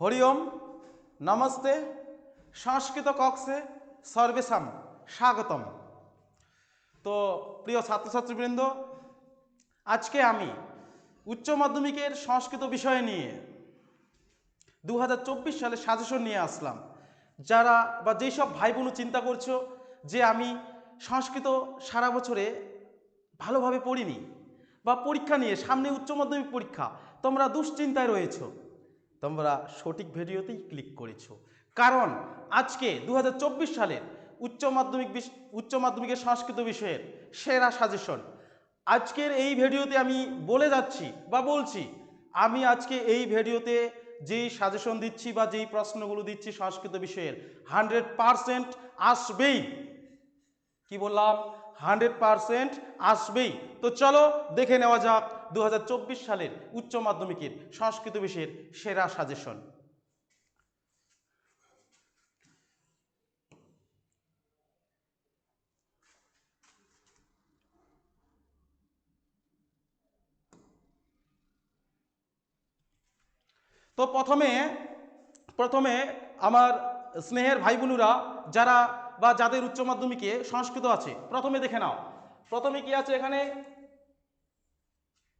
হরিওম, নমস্তে, সংস্কৃত কক্ষে সর্বেশাম স্বাগতম। তো প্রিয় ছাত্রছাত্রীবৃন্দ, আজকে আমি উচ্চ মাধ্যমিকের সংস্কৃত বিষয় নিয়ে 2024 সালে সাজেশন নিয়ে আসলাম। যারা বা যেসব ভাই বোন চিন্তা করছো যে আমি সংস্কৃত সারা বছরে ভালোভাবে পড়িনি বা পরীক্ষা নিয়ে সামনে উচ্চ মাধ্যমিক পরীক্ষা, তোমরা দুশ্চিন্তায় রয়েছো, তোমরা সঠিক ভিডিওতেই ক্লিক করেছো। কারণ আজকে 2024 সালের উচ্চ মাধ্যমিকের সংস্কৃত বিষয়ের সেরা সাজেশন আজকের এই ভিডিওতে আমি বলে যাচ্ছি বা বলছি। আমি আজকে এই ভিডিওতে যেই সাজেশন দিচ্ছি বা যেই প্রশ্নগুলো দিচ্ছি সংস্কৃত বিষয়ের 100% আসবেই। কি বললাম? 100% আসবেই। তো চলো দেখে নেওয়া যাক 2024 সালের উচ্চ মাধ্যমিকের সংস্কৃত বিষয়ের সেরা সাজেশন। তো প্রথমে আমার স্নেহের ভাই বোনেরা যারা বা যাদের উচ্চ মাধ্যমিকে সংস্কৃত আছে, প্রথমে দেখে নাও। প্রথমে কি আছে এখানে?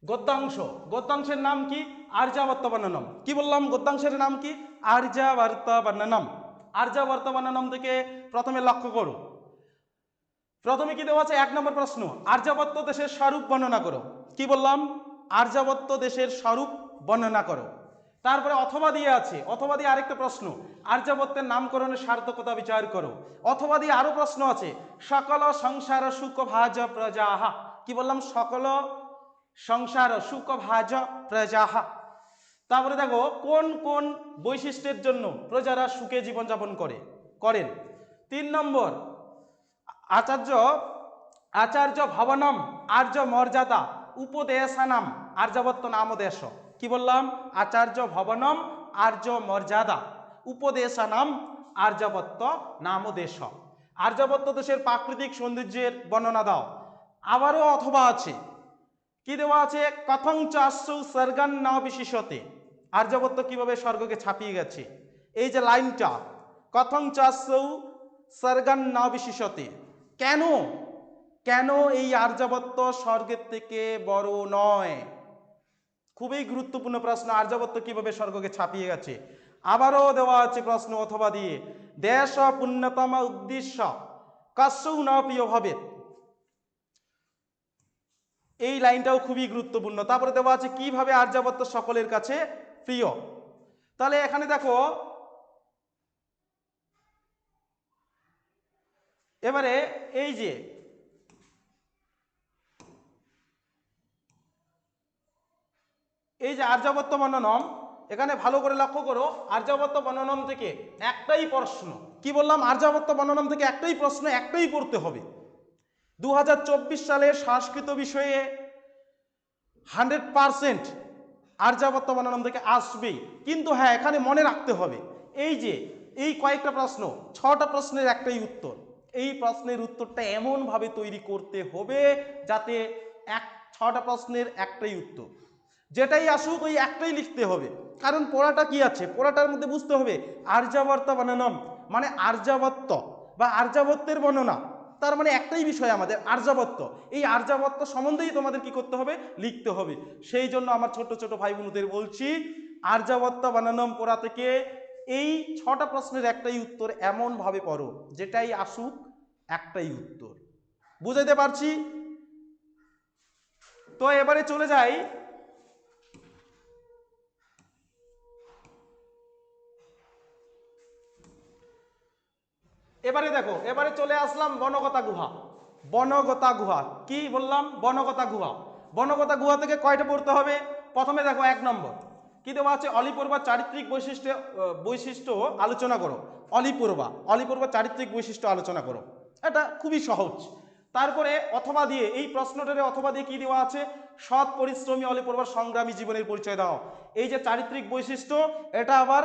গদ্যাংশ। গদ্যাংশের নাম কি? আর্যাবর্ত বর্ণনম। কি বললাম? গদ্যাংশের নাম কি? আর্যাবর্ত বর্ণনম। আর্যাবর্ত বর্ণনম থেকে প্রথমে লক্ষ্য করো। প্রথমে কি দেওয়া আছে? 1 নম্বর প্রশ্ন, আর্যাবর্ত দেশের স্বরূপ বর্ণনা করো। কি বললাম? আর্যাবর্ত দেশের স্বরূপ বর্ণনা করো। তারপরে অথবা দিয়ে আছে, অথবা দিয়ে আরেকটা প্রশ্ন, আর্যাবর্তের নামকরণের সার্থকতা বিচার করো। অথবা দিয়ে আরো প্রশ্ন আছে, সকল সংসার সুখ ভাজ প্রজাহা। কি বললাম? সকল সংসার সুখ ভাজ প্রজাহা। তারপরে দেখো কোন কোন বৈশিষ্ট্যের জন্য প্রজারা সুখে জীবনযাপন করেন। 3 নম্বর, আচার্য ভবনম আর্য মর্যাদা উপদেশানাম আর্যাবর্ত নামদেশ। কি বললাম? আচার্য ভবনম আর্য মর্যাদা উপদেশানাম আর্যাবর্ত নামদেশ। আর্যাবর্ত দেশের প্রাকৃতিক সৌন্দর্যের বর্ণনা দাও। আবারও অথবা আছে, কি দেওয়া আছে? কথং চাষু স্বর্গান না বিশেষতে। আর্যাবর্ত কিভাবে স্বর্গকে ছাপিয়ে গেছে, এই যে লাইনটা, কথং চাষু স্বর্গান না বিশেষতে। কেন কেন এই আর্যাবর্ত স্বর্গের থেকে বড় নয়? খুবই গুরুত্বপূর্ণ প্রশ্ন, আর্যাবর্ত কিভাবে স্বর্গকে ছাপিয়ে গেছে। আবারও দেওয়া আছে প্রশ্ন অথবা দিয়ে, দেশ পুণ্যতম উদ্দেশ্য কস্যৌ ন প্রিয় ভবেৎ। এই লাইনটাও খুবই গুরুত্বপূর্ণ। তারপরে দেওয়া আছে কিভাবে আর্যাবর্ত সকলের কাছে প্রিয়। তাহলে এখানে দেখো, এবারে এই যে আর্যাবর্ত বর্ণনম, এখানে ভালো করে লক্ষ্য করো। আর্যাবর্ত বর্ণনম থেকে একটাই প্রশ্ন। কি বললাম? আর্যাবর্ত বর্ণনম থেকে একটাই প্রশ্ন, একটাই পড়তে হবে। 2024 সালে সংস্কৃত বিষয়ে 100% আর্যাবর্ত বর্ণনম থেকে আসবেই। কিন্তু হ্যাঁ, এখানে মনে রাখতে হবে এই কয়েকটা প্রশ্ন, 6টা প্রশ্নের একটাই উত্তর। এই প্রশ্নের উত্তরটা এমনভাবে তৈরি করতে হবে যাতে 6টা প্রশ্নের একটাই উত্তর, যেটাই আসুক ওই একটাই লিখতে হবে। কারণ পড়াটা কি আছে, পড়াটার মধ্যে বুঝতে হবে আর্যাবর্ত বর্ণনম মানে আর্যাবর্ত বা আর্যাবর্তের বর্ণনা। তার মানে একটাই বিষয় আমাদের আর্যাবর্ত। এই আর্যাবর্ত সম্বন্ধেই তোমাদের কি করতে হবে? লিখতে হবে। সেই জন্য আমার ছোট ছোট ভাই বোনদের বলছি, আর্যাবর্ত বর্ণনম পড়া থেকে এই 6টা প্রশ্নের একটাই উত্তর এমন ভাবে পড়ো যেটাই আসুক একটাই উত্তর। বুঝাইতে পারছি? তো এবারে চলে যাই, এবারে দেখো, এবারে চলে আসলাম বনগতা গুহা। বনগতা গুহা কি বললাম? বনগতা গুহা। বনগতা গুহা থেকে কয়টা পড়তে হবে? প্রথমে দেখো 1 নম্বর কি দেওয়া আছে? অলিপূর্বার চারিত্রিক বৈশিষ্ট্য আলোচনা করো। অলিপূর্বার চারিত্রিক বৈশিষ্ট্য আলোচনা করো। এটা খুবই সহজ। তারপরে অথবা দিয়ে, এই প্রশ্নটারে অথবা দিয়ে কি দেওয়া আছে? সৎ পরিশ্রমী অলিপূর্বার সংগ্রামী জীবনের পরিচয় দাও। এই যে চারিত্রিক বৈশিষ্ট্য, এটা আবার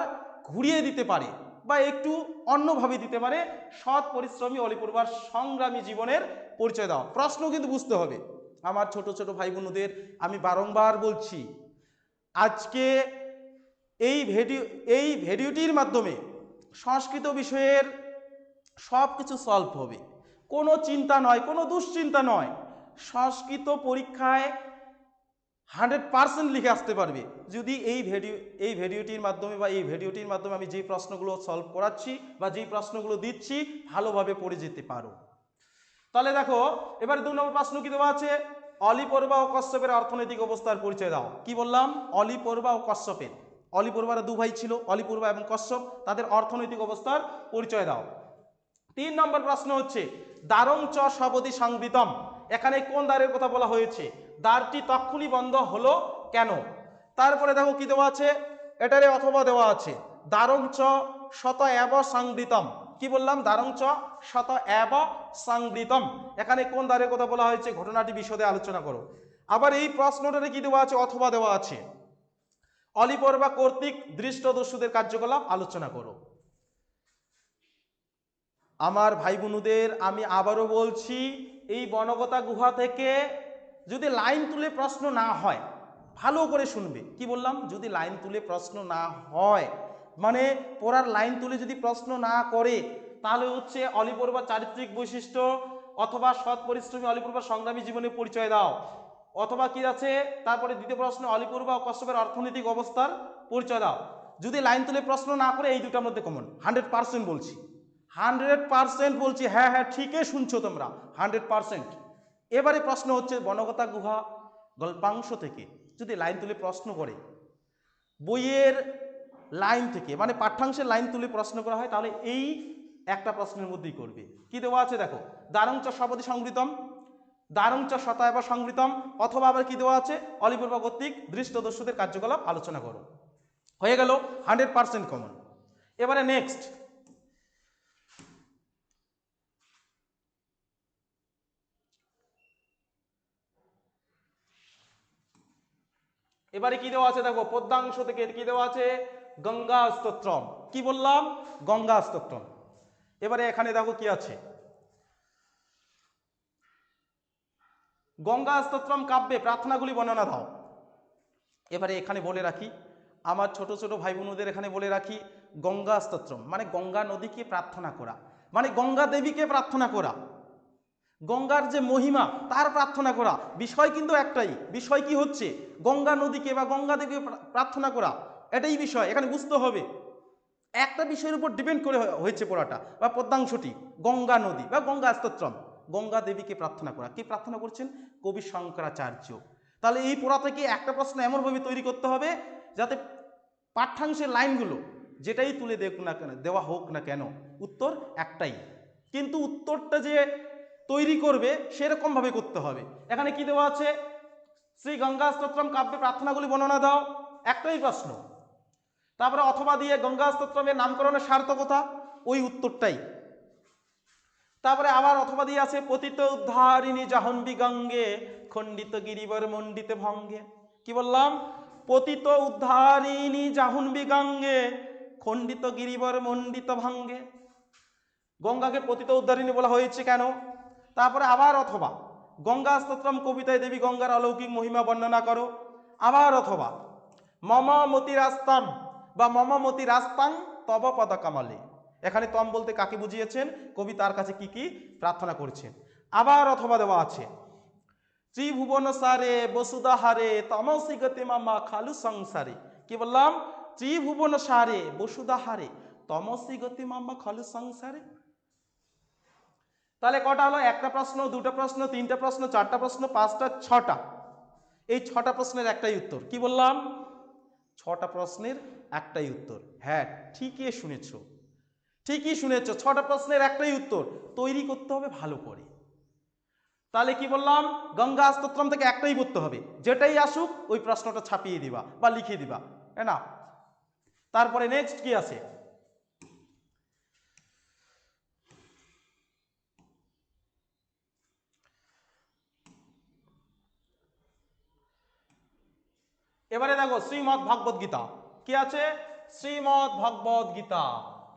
ঘুরিয়ে দিতে পারে বা একটু অন্যভাবে দিতে পারে, সৎ পরিশ্রমী অলিপূর্বার সংগ্রামী জীবনের পরিচয় দাও। প্রশ্ন কিন্তু বুঝতে হবে। আমার ছোট ছোট ভাই বোনদের আমি বারংবার বলছি, আজকে এই ভিডিওটির মাধ্যমে সংস্কৃত বিষয়ের সব কিছু সলভ হবে, কোনো চিন্তা নয়, কোনো দুশ্চিন্তা নয়। সংস্কৃত পরীক্ষায় 100% লিখে আসতে পারবে যদি এই ভিডিওটির মাধ্যমে বা এই ভিডিওটির মাধ্যমে আমি যে প্রশ্নগুলো সলভ করাচ্ছি বা যেই প্রশ্নগুলো দিচ্ছি ভালোভাবে পড়ে যেতে পারো। তাহলে দেখো এবার 2 নম্বর প্রশ্ন কি দেওয়া আছে, অলি পর্বা ও কশ্যপের অর্থনৈতিক অবস্থার পরিচয় দাও। কি বললাম, অলি পর্বা ও কশ্যপের, অলি পর্বারা 2 ভাই ছিল, অলি পর্বা এবং কশ্যপ, তাদের অর্থনৈতিক অবস্থার পরিচয় দাও। 3 নম্বর প্রশ্ন হচ্ছে দ্বারং চ সবদি সংবৃতম, এখানে কোন দ্বারের কথা বলা হয়েছে, দ্বারটি তক্ষুনি বন্ধ হলো কেন। তারপরে দেখো কি দেওয়া আছে, এটারে অথবা দেওয়া আছে দ্বারং চ শত এব সংবৃতম। কি বললাম, দ্বারং চ শত এব সংবৃতম, এখানে কোন দ্বারের কথা বলা হয়েছে, ঘটনাটি বিশদে আলোচনা করো। আবার এই প্রশ্নটারে কি দেওয়া আছে, অথবা দেওয়া আছে অলি পর্বা কর্তৃক দৃষ্টদস্যুদের কার্যকলাপ আলোচনা করো। আমার ভাই বোনদের আমি আবারও বলছি, এই বনগতা গুহা থেকে যদি লাইন তুলে প্রশ্ন না হয়, ভালো করে শুনবে কি বললাম, যদি লাইন তুলে প্রশ্ন না হয় মানে পড়ার লাইন তুলে যদি প্রশ্ন না করে, তাহলে হচ্ছে অলি পর্বার চারিত্রিক বৈশিষ্ট্য অথবা সৎ পরিশ্রমী অলি পর্বার সংগ্রামী জীবনের পরিচয় দাও, অথবা কি আছে তারপরে দ্বিতীয় প্রশ্ন অলি পর্বা ও কশ্যপের অর্থনৈতিক অবস্থার পরিচয় দাও। যদি লাইন তুলে প্রশ্ন না করে এই দুটার মধ্যে কমন 100% বলছি, 100% বলছি, হ্যাঁ হ্যাঁ ঠিকই শুনছো তোমরা 100%। এবারে প্রশ্ন হচ্ছে বনগতা গুহা গল্পাংশ থেকে যদি লাইন তুলে প্রশ্ন করে, বইয়ের লাইন থেকে মানে পাঠ্যাংশের লাইন তুলে প্রশ্ন করা হয়, তাহলে এই একটা প্রশ্নের মধ্যেই করবে। কি দেওয়া আছে দেখো, দ্বারং চ সবদি সংবৃতম, দ্বারং চ শতায়ব সংবৃতম, অথবা আবার কি দেওয়া আছে অলি পর্বা কর্তৃক দৃষ্টদস্যুদের কার্যকলাপ আলোচনা করো। হয়ে গেল 100% কমন। এবারে নেক্সট, এবারে কি দেওয়া আছে দেখো, পদ্যাংশ থেকে কি দেওয়া আছে, গঙ্গা স্তোত্রম। কি বললাম, গঙ্গা স্তোত্রম। এবারে এখানে দেখো কি আছে, গঙ্গা স্তোত্রম কাব্যে প্রার্থনাগুলি বর্ণনা দাও। এবারে এখানে বলে রাখি, আমার ছোট ছোট ভাই বোনদের এখানে বলে রাখি, গঙ্গা স্তোত্রম মানে গঙ্গা নদীকে প্রার্থনা করা, মানে গঙ্গা দেবীকে প্রার্থনা করা, গঙ্গার যে মহিমা তার প্রার্থনা করা। বিষয় কিন্তু একটাই, বিষয় কি হচ্ছে গঙ্গা নদীকে বা গঙ্গা দেবীকে প্রার্থনা করা, এটাই বিষয় এখানে বুঝতে হবে। একটা বিষয়ের উপর ডিপেন্ড করে হয়েছে পড়াটা বা পদ্যাংশটি, গঙ্গা নদী বা গঙ্গা স্তোত্রম, গঙ্গা দেবীকে প্রার্থনা করা। কে প্রার্থনা করছেন, কবি শঙ্করাচার্য। তাহলে এই পড়া থেকে একটা প্রশ্ন এমনভাবে তৈরি করতে হবে যাতে পাঠ্যাংশের লাইনগুলো যেটাই তুলে দেওয়া হোক না কেন উত্তর একটাই, কিন্তু উত্তরটা যে তৈরি করবে সেরকম ভাবে করতে হবে। এখানে কি দেওয়া আছে, শ্রী গঙ্গা স্তোত্রম কাব্যে প্রার্থনাগুলি বর্ণনা দাও, একটাই প্রশ্ন। তারপরে অথবা দিয়ে গঙ্গা স্তোত্রমের নামকরণের সার্থকতা, ওই উত্তরটাই। তারপরে আবার অথবা দিয়ে আছে পতিত উদ্ধারিণী জাহ্নবী গঙ্গে খণ্ডিত গিরিবর মণ্ডিত ভঙ্গে। কি বললাম, পতিত উদ্ধারিণী জাহ্নবী গঙ্গে খণ্ডিত গিরিবর মণ্ডিত ভঙ্গে। গঙ্গাকে পতিত উদ্ধারিণী বলা হয়েছে কেন। তারপরে আবার অথবা গঙ্গা স্তোত্রম কবিতায় দেবী গঙ্গার অলৌকিক মহিমা বর্ণনা করো। আবার অথবা মম মতিরাস্তাম বা মম মতিরাস্তাং তব পদ কামালে, এখানে তম বলতে কাকে বুঝিয়েছেন, কবি তার কাছে কি কি প্রার্থনা করেছেন। আবার অথবা দেওয়া আছে ত্রিভুবন সারে বসুধাহারে তমসি গতি মামা খালু সংসারে। কি বললাম, ত্রিভুবন সারে বসুধাহারে তমসি গতি মামা খালু সংসারে। তাহলে কটা হলো, একটা প্রশ্ন, দুটো প্রশ্ন, তিনটা প্রশ্ন, চারটা প্রশ্ন, পাঁচটা, ছটা। এই ছটা প্রশ্নের একটাই উত্তর। কি বললাম, ছটা প্রশ্নের একটাই উত্তর। হ্যাঁ ঠিকই শুনেছ, ঠিকই শুনেছ, ছটা প্রশ্নের একটাই উত্তর, তৈরি করতে হবে ভালো করে। তাহলে কি বললাম, গঙ্গা স্তোত্রম থেকে একটাই পড়তে হবে, যেটাই আসুক ওই প্রশ্নটা ছাপিয়ে দিবা বা লিখে দিবা, না। তারপরে নেক্সট কি আছে, এবারে দেখো শ্রীমদ্ ভাগবত গীতা। কি আছে, শ্রীমদ্ ভগবত গীতা,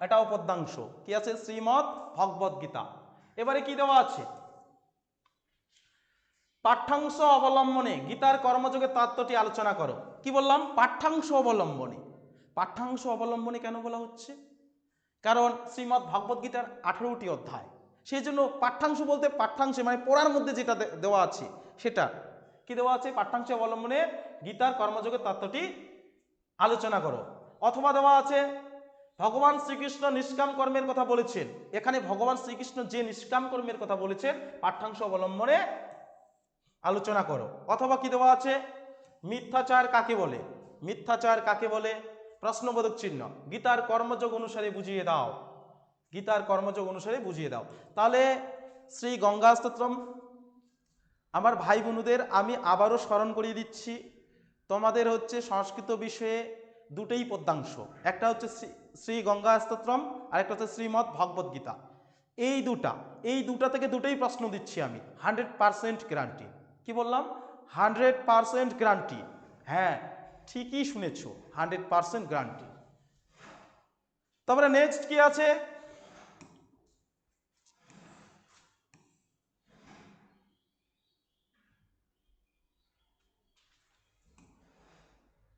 এটাও পদ্যাংশ। কি আছে, শ্রীমদ্ ভগবত গীতা। এবারে কি দেওয়া আছে, পাঠ্যাংশ অবলম্বনে গীতার কর্মযোগের তত্ত্বটি আলোচনা করো। কি বললাম, পাঠ্যাংশ অবলম্বনে, পাঠ্যাংশ অবলম্বনে কেন বলা হচ্ছে? কারণ শ্রীমদ্ ভগবদ গীতার 18টি অধ্যায়, সেই জন্য পাঠ্যাংশ বলতে পাঠ্যাংশে মানে পড়ার মধ্যে যেটা দেওয়া আছে সেটা কি দেওয়া আছে, পাঠ্যাংশ অবলম্বনে গীতার কর্মযোগের তত্ত্বটি আলোচনা করো। অথবা দেওয়া আছে ভগবান শ্রীকৃষ্ণ নিষ্কাম কর্মের কথা বলেছেন, এখানে ভগবান শ্রীকৃষ্ণ যে নিষ্কাম কর্মের কথা বলেছেন পাঠ্যাংশ অবলম্বনে আলোচনা করো। অথবা কি দেওয়া আছে, মিথ্যাচার কাকে বলে, মিথ্যাচার কাকে বলে, প্রশ্নবোধক চিহ্ন, গীতার কর্মযোগ অনুসারে বুঝিয়ে দাও, গীতার কর্মযোগ অনুসারে বুঝিয়ে দাও। তাহলে শ্রী গঙ্গা স্তোত্রম আমার ভাই বোনদের আমি আবারও স্মরণ করিয়ে দিচ্ছি, তোমাদের হচ্ছে সংস্কৃত বিষয়ে দুটোই পদ্যাংশ, একটা হচ্ছে শ্রী গঙ্গা স্তোত্রম আর একটা হচ্ছে শ্রীমদ্ ভগবদ গীতা। এই দুটা থেকে দুটোই প্রশ্ন দিচ্ছি আমি, 100% গ্যারান্টি। কি বললাম? 100% গ্যারান্টি। হ্যাঁ ঠিকই শুনেছ, 100% গ্যারান্টি। তারপরে নেক্সট কি আছে,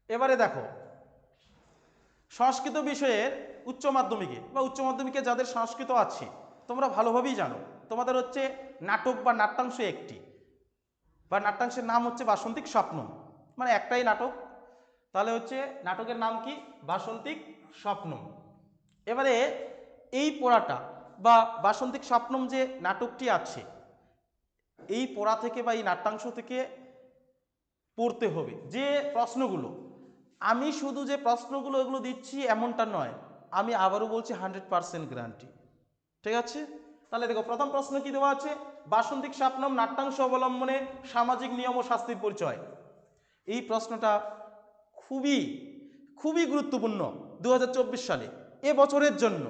এবারে দেখো সংস্কৃত বিষয়ের উচ্চ মাধ্যমিকে বা উচ্চ মাধ্যমিকে যাদের সংস্কৃত আছে তোমরা ভালোভাবেই জানো, তোমাদের হচ্ছে নাটক বা নাট্যাংশ একটি, বা নাট্যাংশের নাম হচ্ছে বাসন্তিক স্বপ্ন, মানে একটাই নাটক, তাহলে হচ্ছে নাটকের নাম কি, বাসন্তিক স্বপ্ন। এবারে এই পড়াটা বা বাসন্তিক স্বপ্নম যে নাটকটি আছে এই পড়া থেকে বা এই নাট্যাংশ থেকে পড়তে হবে যে প্রশ্নগুলো, আমি শুধু যে প্রশ্নগুলো এগুলো দিচ্ছি এমনটা নয়, আমি আবারও বলছি 100% গ্যারান্টি। ঠিক আছে, তাহলে দেখো প্রথম প্রশ্ন কি দেওয়া আছে, বাসন্তিক স্বপ্নম নাট্যাংশ অবলম্বনে সামাজিক নিয়ম ও শাস্তির পরিচয়। এই প্রশ্নটা খুবই খুবই গুরুত্বপূর্ণ 2024 সালে এ বছরের জন্য।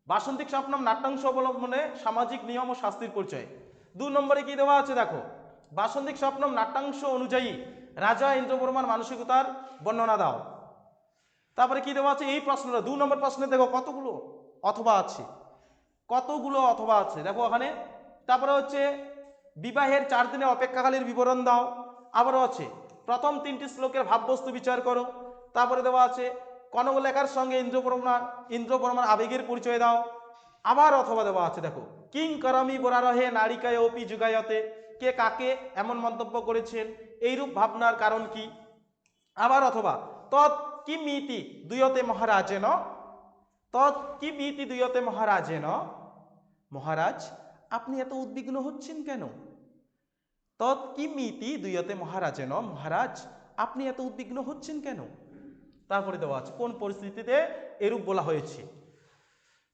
বাসন্তিক স্বপ্নম নাট্যাংশ অবলম্বনে সামাজিক নিয়ম ও শাস্তির পরিচয়। 2 নম্বরে কি দেওয়া আছে দেখো, বাসন্তিক স্বপ্নম নাট্যাংশ অনুযায়ী রাজা ইন্দ্রবর্মার মানসিকতার বর্ণনা দাও। তারপরে কি দেওয়া আছে এই প্রশ্নটা 2 নম্বর প্রশ্নে দেখো কতগুলো অথবা আছে, কতগুলো অথবা আছে দেখো ওখানে। তারপরে হচ্ছে বিবাহের 4 দিনের অপেক্ষাকালের বিবরণ দাও, আবারও আছে প্রথম 3টি শ্লোকের ভাববস্তু বিচার করো। তারপরে দেওয়া আছে কনকলেখার সঙ্গে ইন্দ্রবর্মার আবেগের পরিচয় দাও। আবার অথবা দেওয়া আছে দেখো কিং করমি বরারহে নারিকায় অপি যুগায়তে, কে কাকে এমন মন্তব্য করেছেন, এইরূপ ভাবনার কারণ কি। আবার অথবা তৎ কিমিতি দুয়তে মহারাজেন, তৎ কিমিতি দুয়তে মহারাজেন, মহারাজ আপনি এত উদ্বিগ্ন হচ্ছেন কেন, তৎ কিমিতি দুয়তে মহারাজেন, মহারাজ আপনি এত উদ্বিগ্ন হচ্ছেন কেন। তারপরে দেওয়া আছে কোন পরিস্থিতিতে এরূপ বলা হয়েছে।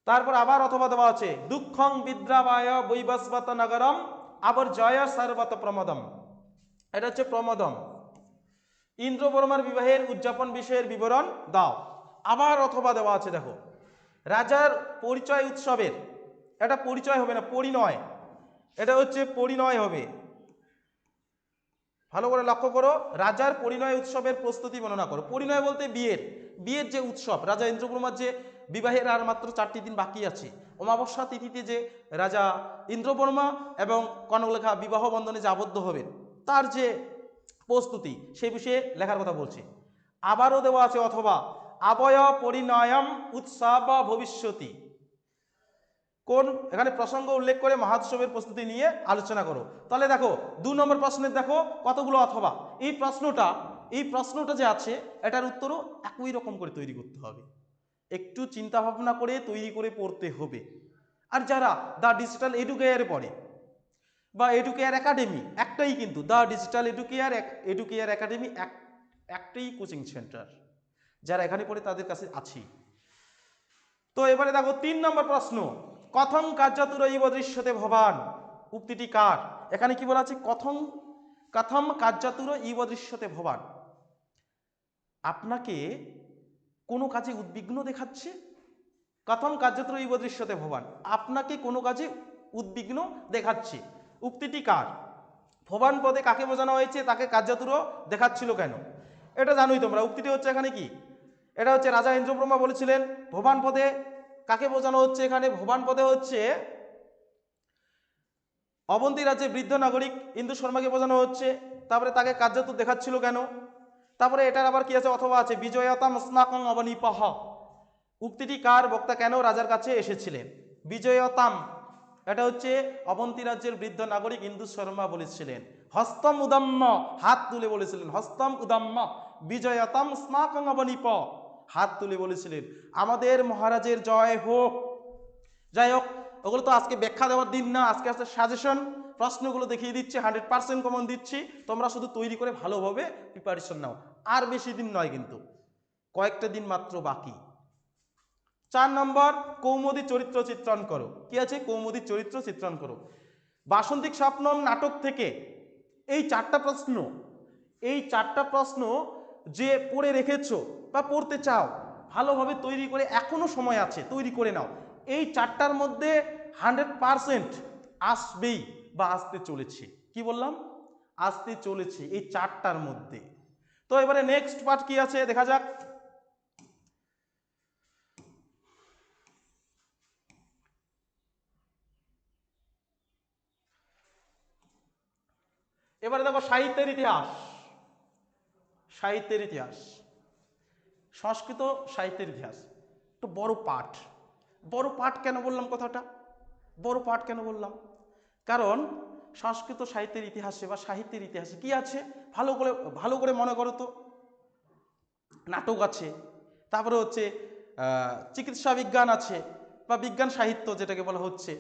তারপর আবার অথবা দেওয়া আছে দুঃখং বিদ্রাবায় বৈবস্বত নগরম আবর্জয় সর্বত প্রমদম, এটা হচ্ছে প্রমদম, ইন্দ্রবর্মার বিবাহের উদযাপন বিষয়ের বিবরণ দাও। আবার অথবা দেওয়া আছে দেখো রাজার পরিচয় উৎসবের, এটা পরিচয় হবে না পরিণয়, এটা হচ্ছে পরিণয় হবে, ভালো করে লক্ষ্য করো, রাজার পরিণয় উৎসবের প্রস্তুতি বর্ণনা করো। পরিণয় বলতে বিয়ের যে উৎসব, রাজা ইন্দ্রবর্মার যে বিবাহের আর মাত্র 4টি দিন বাকি আছে, অমাবস্যা তিথিতে যে রাজা ইন্দ্রবর্মা এবং কনকলেখা বিবাহ বন্ধনে যে আবদ্ধ হবেন তার যে প্রস্তুতি সেই বিষয়ে লেখার কথা বলছে। আবারও দেওয়া আছে অথবা আবয় পরিণয়ম উৎসব ভবিষ্যতি, কোন এখানে প্রসঙ্গ উল্লেখ করে মহোৎসবের প্রস্তুতি নিয়ে আলোচনা করো। তাহলে দেখো 2 নম্বর প্রশ্নের দেখো কতগুলো অথবা, এই প্রশ্নটা যে আছে এটার উত্তরও একই রকম করে তৈরি করতে হবে, একটু চিন্তা ভাবনা করে তৈরি করে পড়তে হবে। আর যারা দ্য ডিজিটাল এডুকেয়ারে পড়ে বা এডুকেয়ার একাডেমি একটাই, কিন্তু দ্য ডিজিটাল এডুকেয়ার একাডেমি একটাই কোচিং সেন্টার, যারা এখানে পড়ে তাদের কাছে আছি। তো এবারে দেখো 3 নম্বর প্রশ্ন, কথং কার্যতুর ইব দৃশ্যতে ভবান, উক্তিটি কার। এখানে কি বলা আছে, কথম কার্যতুর ইব দৃশ্যতে ভবান, আপনাকে কোনো কাজে উদ্বিগ্ন দেখাচ্ছে, কথম কার্যতুর ইব দৃশ্যতে ভবান, আপনাকে কোনো কাজে উদ্বিগ্ন দেখাচ্ছে, উক্তিটি কার। ভবান পদে কাকে বোঝানো হয়েছে, তাকে কার্যতুর দেখাচ্ছিল কেন, এটা জানোই তোমরা। উক্তিটি হচ্ছে এখানে কি, এটা হচ্ছে রাজা ইন্দ্রবর্মা বলেছিলেন ভবান পদে কাকে বোঝানো হচ্ছে, এখানে ভবান পদে হচ্ছে অবন্তী রাজ্যের বৃদ্ধ নাগরিক ইন্দু শর্মাকে বোঝানো হচ্ছে। তারপরে তাকে কার্যতুর দেখাচ্ছিল কেন, তারপরে এটার আবার কি আছে, অথবা আছে বিজয়তাম স্নাকং অবনিপহ। উক্তিটি কার, বক্তা কেন রাজার কাছে এসেছিলেন? বিজয়তাম, এটা হচ্ছে অবন্তী রাজ্যের বৃদ্ধ নাগরিক ইন্দু শর্মা বলেছিলেন। হস্তম উদাম্য, হাত তুলে বলেছিলেন, হস্তম উদাম্য বিজয়তাম স্নাকং অবনিপ, হাত তুলে বলেছিলেন আমাদের মহারাজের জয় হোক। যাই হোক, ওগুলো তো আজকে ব্যাখ্যা দেওয়ার দিন না, আজকে আসলে সাজেশন, প্রশ্নগুলো দেখিয়ে দিচ্ছি, 100% কমন দিচ্ছি, তোমরা শুধু তৈরি করে ভালোভাবে প্রিপারেশন নাও। আর বেশি দিন নয়, কিন্তু কয়েকটা দিন মাত্র বাকি। 4 নম্বর, কৌমুদী চরিত্র চিত্রণ করো। কি আছে? কৌমুদী চরিত্র চিত্রণ করো। বাসন্তিক স্বপ্নম নাটক থেকে এই 4টা প্রশ্ন, এই 4টা প্রশ্ন যে পড়ে রেখেছো বা পড়তে চাও, ভালোভাবে তৈরি করে, এখনো সময় আছে, তৈরি করে নাও। এই 4টার মধ্যে 100% আসবেই বা আসতে চলেছে। কি বললাম? আসতে চলেছে এই 4টার মধ্যে। তো এবারে নেক্সট পার্ট কি আছে দেখা যাক। এবারে দেখো সাহিত্যের ইতিহাস। সাহিত্যের ইতিহাস, সংস্কৃত সাহিত্যের ইতিহাস তো বড় পাঠ। বড় পাঠ কেন বললাম কথাটা? বড় পাঠ কেন বললাম? কারণ সংস্কৃত সাহিত্যের ইতিহাসে বা সাহিত্যের ইতিহাসে কি আছে, ভালো করে মনে করো তো। নাটক আছে, তারপরে হচ্ছে চিকিৎসা বিজ্ঞান আছে বা বিজ্ঞান সাহিত্য যেটাকে বলা হচ্ছে,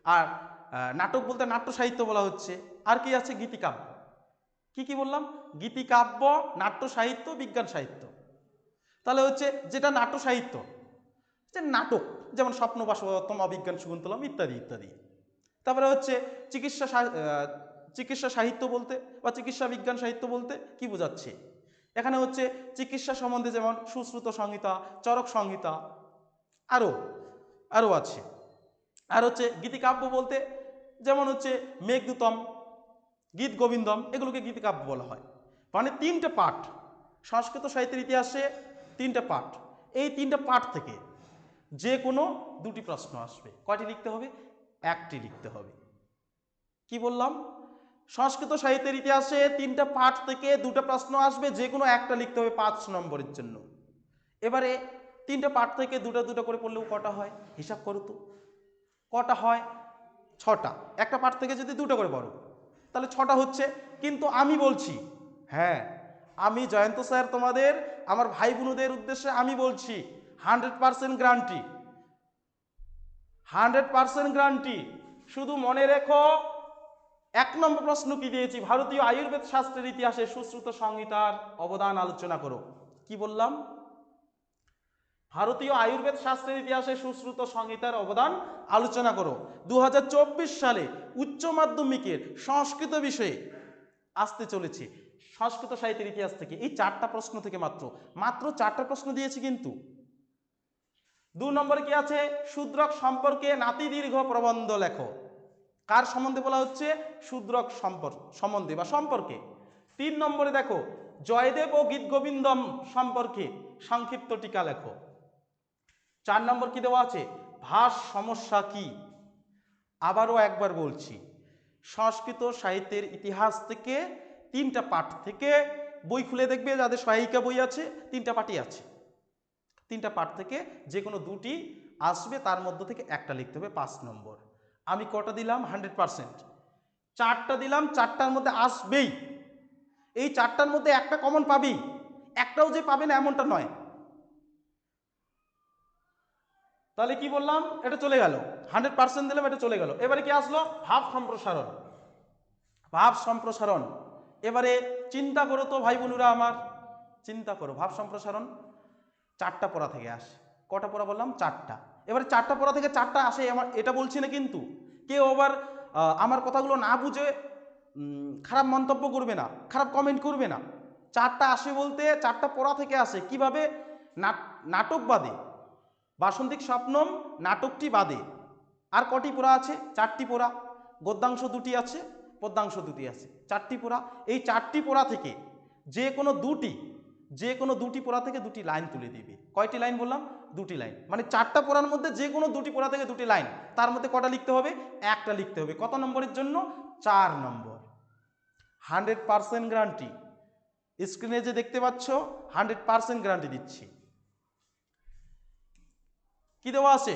আর নাটক বলতে নাট্য সাহিত্য বলা হচ্ছে, আর কি আছে? গীতিকাব্য। কি কি বললাম? গীতিকাব্য, নাট্য সাহিত্য, বিজ্ঞান সাহিত্য। তাহলে হচ্ছে যেটা নাট্য সাহিত্য, যে নাটক, যেমন স্বপ্ন বাসবদত্তম, অবিজ্ঞান শকুন্তলম ইত্যাদি ইত্যাদি। তারপরে হচ্ছে চিকিৎসা সাহিত্য বলতে বা চিকিৎসা বিজ্ঞান সাহিত্য বলতে কি বোঝাচ্ছে? এখানে হচ্ছে চিকিৎসা সম্বন্ধে যেমন সুশ্রুত সংহিতা, চরক সংহিতা, আরও আরও আছে। আর হচ্ছে গীতিকাব্য বলতে যেমন হচ্ছে মেঘদূতম, গীত গোবিন্দম, এগুলোকে গীতিকাব্য বলা হয়। মানে 3টে পাঠ, সংস্কৃত সাহিত্যের ইতিহাসে 3টে পাঠ। এই 3টে পাঠ থেকে যে কোনো 2টি প্রশ্ন আসবে। কয়টি লিখতে হবে? 1টি লিখতে হবে। কি বললাম? সংস্কৃত সাহিত্যের ইতিহাসে 3টে পাঠ থেকে 2টা প্রশ্ন আসবে, যে কোনো একটা লিখতে হবে 5 নম্বরের জন্য। এবারে 3টে পাঠ থেকে 2টা করে পড়লেও কটা হয়? হিসাব করো তো, কটা হয়? 6টা। একটা পাঠ থেকে যদি 2টা করে পড়ো তাহলে 6টা হচ্ছে। কিন্তু আমি বলছি, হ্যাঁ, আমি জয়ন্ত স্যার তোমাদের, আমার ভাই বোনদের উদ্দেশ্যে আমি বলছি, 100% গ্যারান্টি, 100% গ্যারান্টি। শুধু মনে রেখো, 1 নম্বর প্রশ্ন কি দিয়েছি? ভারতীয় আয়ুর্বেদ শাস্ত্রের ইতিহাসে সুশ্রুত সংহিতার অবদান আলোচনা করো। কি বললাম? ভারতীয় আয়ুর্বেদ শাস্ত্রের ইতিহাসে সুশ্রুত সংহিতার অবদান আলোচনা করো। 2024 সালে উচ্চ মাধ্যমিকের সংস্কৃত বিষয়ে আসতে চলেছে সংস্কৃত সাহিত্যের ইতিহাস থেকে এই 4টা প্রশ্ন থেকে মাত্র 4টা প্রশ্ন দিয়েছি। কিন্তু 2 নম্বরে কি আছে? শূদ্রক সম্পর্কে নাতি দীর্ঘ প্রবন্ধ লেখো। কার সম্বন্ধে বলা হচ্ছে? শূদ্রক সম্বন্ধে বা সম্পর্কে। 3 নম্বরে দেখো, জয়দেব ও গীত গোবিন্দম সম্পর্কে সংক্ষিপ্ত টিকা লেখো। 4 নম্বর কি দেওয়া আছে? ভাষ সমস্যা কি। আবারও একবার বলছি, সংস্কৃত সাহিত্যের ইতিহাস থেকে 3টা পাঠ থেকে, বই খুলে দেখবে যাদের সহায়িকা বই আছে, 3টা পাঠই আছে। 3টা পাঠ থেকে যে কোনো 2টি আসবে, তার মধ্য থেকে একটা লিখতে হবে 5 নম্বর। আমি কটা দিলাম? 100%। 4টা দিলাম, 4টার মধ্যে আসবেই। এই 4টার মধ্যে একটা কমন পাবি, একটাও যে পাবে না এমনটা নয়। তাহলে কি বললাম? এটা চলে গেল, 100% দিলাম, এটা চলে গেল। এবারে কি আসলো? ভাব সম্প্রসারণ। ভাব সম্প্রসারণ, এবারে চিন্তা করো তো ভাই বোনেরা আমার, চিন্তা করো। ভাব সম্প্রসারণ 4টা পড়া থেকে আসে। কটা পড়া বললাম? 4টা। এবারে 4টা পড়া থেকে 4টা আসে, আমার এটা বলছি না কিন্তু কেউ আবার আমার কথাগুলো না বুঝে খারাপ মন্তব্য করবে না, খারাপ কমেন্ট করবে না। 4টা আসে বলতে 4টা পড়া থেকে আসে। কিভাবে? নাটক বাদে, বাসন্তিক স্বপ্নম নাটকটি বাদে আর কটি পড়া আছে? 4টি পড়া। গদ্যাংশ 2টি আছে, পদ্যাংশ 2টি আছে, 4টি পড়া। এই 4টি পড়া থেকে যে কোনো 2টি পড়া থেকে 2টি লাইন তুলে দিবে। কয়টি লাইন বললাম? 2টি লাইন। মানে 4টা পড়ার মধ্যে যে কোনো 2টি পড়া থেকে 2টি লাইন, তার মধ্যে কটা লিখতে হবে? একটা লিখতে হবে। কত নম্বরের জন্য? 4 নম্বর। 100% গ্যারান্টি। স্ক্রিনে যে দেখতে পাচ্ছ 100% গ্যারান্টি দিচ্ছি। কি দেওয়া আছে?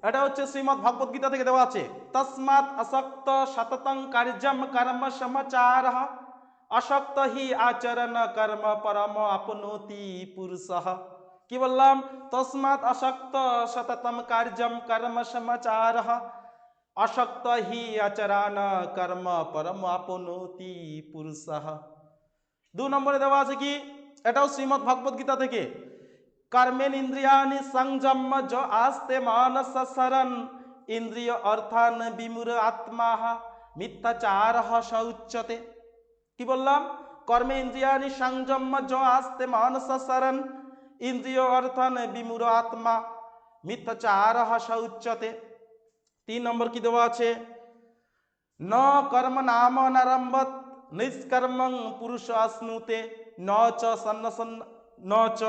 এটা হচ্ছে শ্রীমদ্ ভগবত গীতা থেকে দেওয়া আছে, তস্মাৎ আসক্ত সততং কার্যম কর্ম সমাচারঃ আসক্ত হি আচরণ কর্ম পরম আপনোতি পুরুষঃ। কি বললাম? তস্মাৎ আসক্ত সততম কার্যম কর্ম সমাচারঃ আসক্ত হি আচরণ কর্ম পরম আপনোতি পুরুষঃ। 2 নম্বরে দেওয়া আছে কি? এটাও শ্রীমদ্ ভগবত গীতা থেকে, कर्मेन इंद्रियाणि संयम जो आस्ते मानस सरन इंद्रिय अर्थान विमूर आत्मा मिथ्याचार स उच्यते। কি বললাম? কর্মে ইন্দ্রিয়াণি সংযম য আস্তে মানস সরণ ইন্দ্রিয় অর্থান বিমূঢ় আত্মা মিথ্যাচার স উচ্যতে। 3 নম্বর কি দেওয়া আছে? ন কর্ম নাম নারম্ভত নিষ্কর্মং পুরুষ আশ্নুতে ন চ সন্ন্যাসন ন চ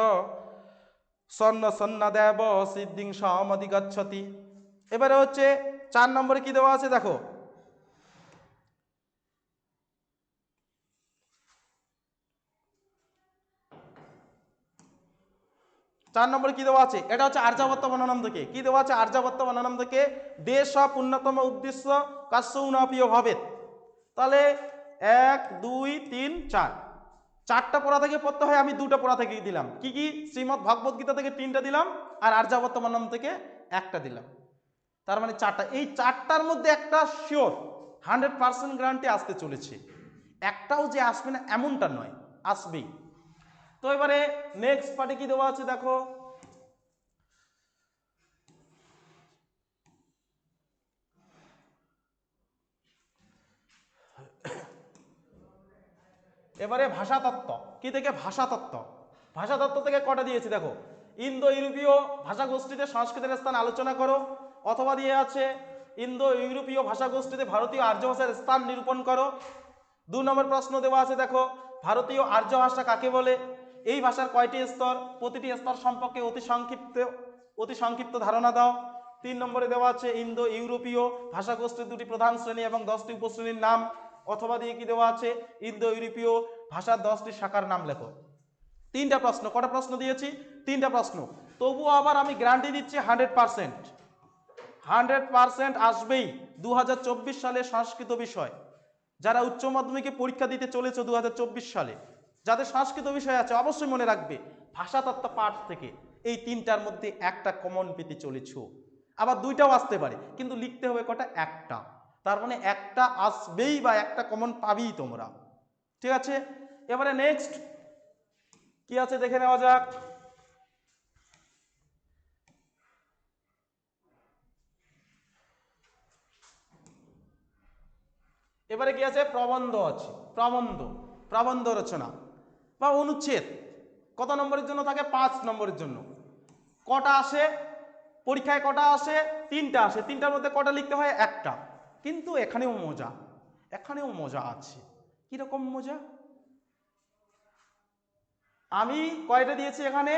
সন্ন সন্নাদেব সিদ্ধিং সমধিগচ্ছতি। এবারে হচ্ছে 4 নম্বরে কি দেওয়া আছে দেখো, চার নম্বরে কি দেওয়া আছে? এটা হচ্ছে আর্যাবর্ত বর্ণনম থেকে। কি দেওয়া আছে? আর্যাবর্ত বর্ণনম থেকে দেশ পুণ্যতম উদ্দেশ্য কাশ্যৌনাপিয় ভাবেত। তাহলে 1 2 3 4 4টা পড়া থেকে পড়তে হয়, আমি 2টা পড়া থেকে দিলাম। কি কি? শ্রীমদ্ ভগবত গীতা থেকে 3টা দিলাম আর আর্যাবর্ত বর্ণনম থেকে 1টা দিলাম, তার মানে 4টা। এই 4টার মধ্যে একটা শিওর 100% গ্যারান্টি আসতে চলেছে, একটাও যে আসবে না এমনটা নয়, আসবেই। তো এবারে নেক্সট পার্টে কি দেওয়া আছে দেখো, এবারে ভাষাতত্ত্ব। কি থেকে? ভাষাতত্ত্ব। ভাষাতত্ত্ব থেকে কটা দিয়েছি দেখো, ইন্দো ইউরোপীয় ভাষাগোষ্ঠীতে সংস্কৃতের স্থান আলোচনা করো, অথবা দিয়ে আছে ইন্দো ইউরোপীয় ভাষাগোষ্ঠীতে ভারতীয় আর্য ভাষার স্থান নিরূপণ করো। 2 নম্বর প্রশ্ন দেওয়া আছে দেখো, ভারতীয় আর্য ভাষা কাকে বলে? এই ভাষার কয়টি স্তর? প্রতিটি স্তর সম্পর্কে অতি সংক্ষিপ্ত ধারণা দাও। 3 নম্বরে দেওয়া আছে ইন্দো ইউরোপীয় ভাষাগোষ্ঠীর 2টি প্রধান শ্রেণী এবং 10টি উপশ্রেণীর নাম, অথবা দিয়ে কি দেওয়া আছে ইন্দো ইউরোপীয় ভাষার 10টি শাখার নাম লেখো। 3টা প্রশ্ন। কটা প্রশ্ন দিয়েছি? 3টা প্রশ্ন। তবুও আবার আমি গ্যারান্টি দিচ্ছি 100% আসবেই 2024 সালে সংস্কৃত বিষয়। যারা উচ্চ মাধ্যমিকে পরীক্ষা দিতে চলেছে 2024 সালে, যাদের সংস্কৃত বিষয় আছে, অবশ্যই মনে রাখবে ভাষাতত্ত্ব পাঠ থেকে এই 3টার মধ্যে একটা কমন পেতে চলেছ। আবার 2টাও আসতে পারে, কিন্তু লিখতে হবে কটা? একটা। তার মানে একটা আসবেই বা একটা কমন পাবেই তোমরা। ঠিক আছে, এবারে নেক্সট কি আছে দেখে নেওয়া যাক। এবারে কি আছে? প্রবন্ধ আছে। প্রবন্ধ রচনা বা অনুচ্ছেদ কত নম্বরের জন্য থাকে? 5 নম্বরের জন্য। কটা আসে পরীক্ষায়? কটা আসে? 3টা আসে। 3টার মধ্যে কটা লিখতে হয়? একটা। কিন্তু এখানেও মজা আছে। কিরকম মজা? আমি কয়টা দিয়েছি এখানে?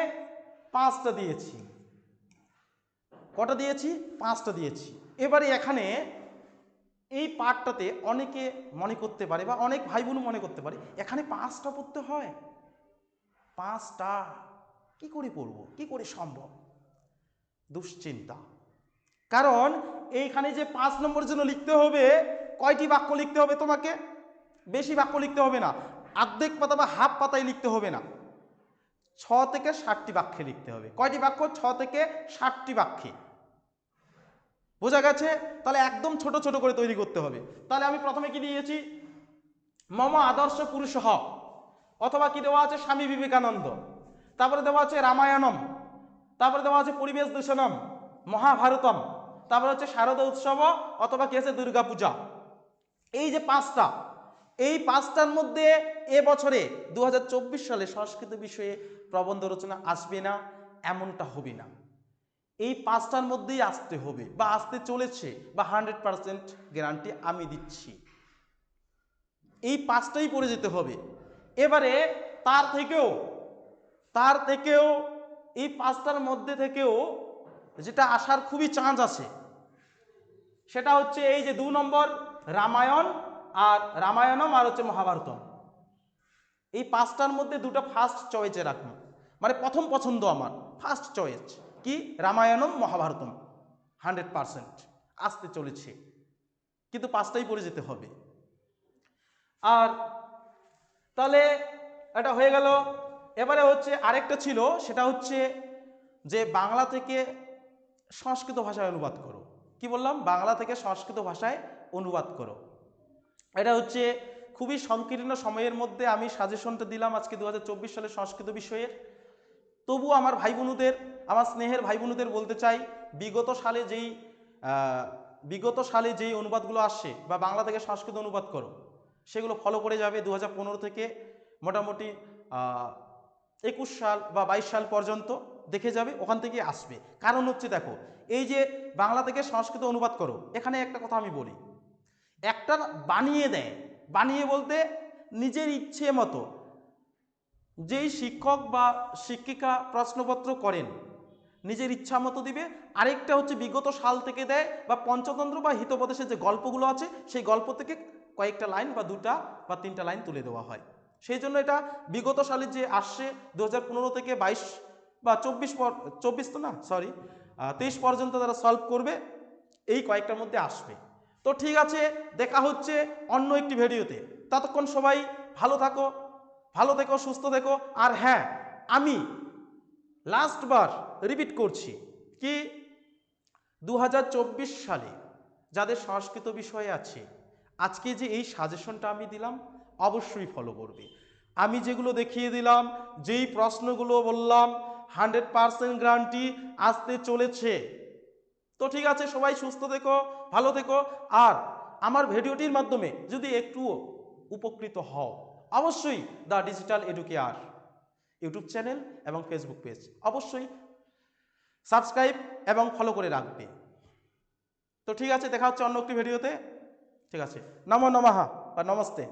5টা দিয়েছি। কটা দিয়েছি? 5টা দিয়েছি। এবারে এখানে এই পাঠটাতে অনেকে মনে করতে পারে বা অনেক ভাই বোন মনে করতে পারে এখানে 5টা পড়তে হয়। 5টা কি করে পড়ব? কি করে সম্ভব? দুশ্চিন্তা। কারণ এইখানে যে 5 নম্বরের জন্য লিখতে হবে, কয়টি বাক্য লিখতে হবে তোমাকে? বেশি বাক্য লিখতে হবে না, অর্ধেক পাতা বা হাফ পাতায় লিখতে হবে না, 6 থেকে 7টি বাক্যে লিখতে হবে। কয়টি বাক্য? 6 থেকে 7টি বাক্যে। বোঝা গেছে? তাহলে একদম ছোট ছোট করে তৈরি করতে হবে। তাহলে আমি প্রথমে কি দিয়েছি? মম আদর্শ পুরুষ হ, অথবা কি দেওয়া আছে? স্বামী বিবেকানন্দ। তারপরে দেওয়া আছে রামায়ণম, তারপরে দেওয়া আছে পরিবেশ দূষণম, মহাভারতম, তারপরে হচ্ছে শারদা উৎসব, অথবা কি আছে? দুর্গা পূজা। এই যে 5টা, এই 5টার মধ্যে এবছরে 2024 সালে সংস্কৃত বিষয়ে প্রবন্ধ রচনা আসবে না এমনটা হবে না। এই 5টার মধ্যেই আসতে হবে বা আসতে চলেছে, বা 100% গ্যারান্টি আমি দিচ্ছি। এই 5টাই পড়ে যেতে হবে। এবারে তার থেকেও এই 5টার মধ্যে থেকেও যেটা আসার খুবই চান্স আছে, সেটা হচ্ছে এই যে 2 নম্বর রামায়ণম আর হচ্ছে মহাভারতম। এই পাঁচটার মধ্যে দুটো ফার্স্ট চয়েসে রাখুন, মানে প্রথম পছন্দ আমার ফার্স্ট চয়েস কি, রামায়ণম মহাভারতম 100% আসতে চলেছে, কিন্তু পাঁচটাই পড়ে যেতে হবে। আর তাহলে এটা হয়ে গেল। এবারে হচ্ছে আরেকটা ছিল, সেটা হচ্ছে যে বাংলা থেকে সংস্কৃত ভাষায় অনুবাদ করো। কি বললাম, বাংলা থেকে সংস্কৃত ভাষায় অনুবাদ করো। এটা হচ্ছে খুবই সংকীর্ণ সময়ের মধ্যে আমি সাজেশনটা দিলাম আজকে 2024 সালের সংস্কৃত বিষয়ের। তবু আমার ভাই বোনদের, আমার স্নেহের ভাই বোনদের বলতে চাই, বিগত সালে যেই অনুবাদগুলো আসছে বা বাংলা থেকে সংস্কৃত অনুবাদ করো, সেগুলো ফলো করে যাবে। 2015 থেকে মোটামুটি 21 সাল বা 22 সাল পর্যন্ত দেখে যাবে, ওখান থেকে আসবে। কারণ হচ্ছে দেখো, এই যে বাংলা থেকে সংস্কৃত অনুবাদ করো, এখানে একটা কথা আমি বলি, একটা বানিয়ে দেয়, বানিয়ে বলতে নিজের ইচ্ছে মতো যেই শিক্ষক বা শিক্ষিকা প্রশ্নপত্র করেন নিজের ইচ্ছা মতো দিবে। আরেকটা হচ্ছে বিগত সাল থেকে দেয়, বা পঞ্চতন্ত্র বা হিতোপদেশের যে গল্পগুলো আছে সেই গল্প থেকে কয়েকটা লাইন বা দুটা বা তিনটা লাইন তুলে দেওয়া হয়। সেই জন্য এটা বিগত সালে যে আসছে 2015 থেকে 22 বা 24 তো না, সরি 23 পর্যন্ত তারা সলভ করবে, এই কয়েকটার মধ্যে আসবে। তো ঠিক আছে, দেখা হচ্ছে অন্য একটি ভিডিওতে। ততক্ষণ সবাই ভালো থেকো, সুস্থ থেকো। আর হ্যাঁ, আমি লাস্টবার রিপিট করছি কি, 2024 সালে যাদের সংস্কৃত বিষয়ে আছে, আজকে যে এই সাজেশনটা আমি দিলাম অবশ্যই ফলো করবে। আমি যেগুলো দেখিয়ে দিলাম, যেই প্রশ্নগুলো বললাম, 100% গ্যারান্টি আসতে চলেছে। তো ঠিক আছে, সবাই সুস্থ থেকো, ভালো থেকো। আর আমার ভিডিওটির মাধ্যমে যদি একটুও উপকৃত হও, অবশ্যই the digital educare YouTube channel এবং ফেসবুক পেজ অবশ্যই সাবস্ক্রাইব এবং ফলো করে রাখবে। তো ঠিক আছে, দেখা হচ্ছে অন্য একটি ভিডিওতে। ঠিক আছে, নমো নমঃ বা নমস্তে।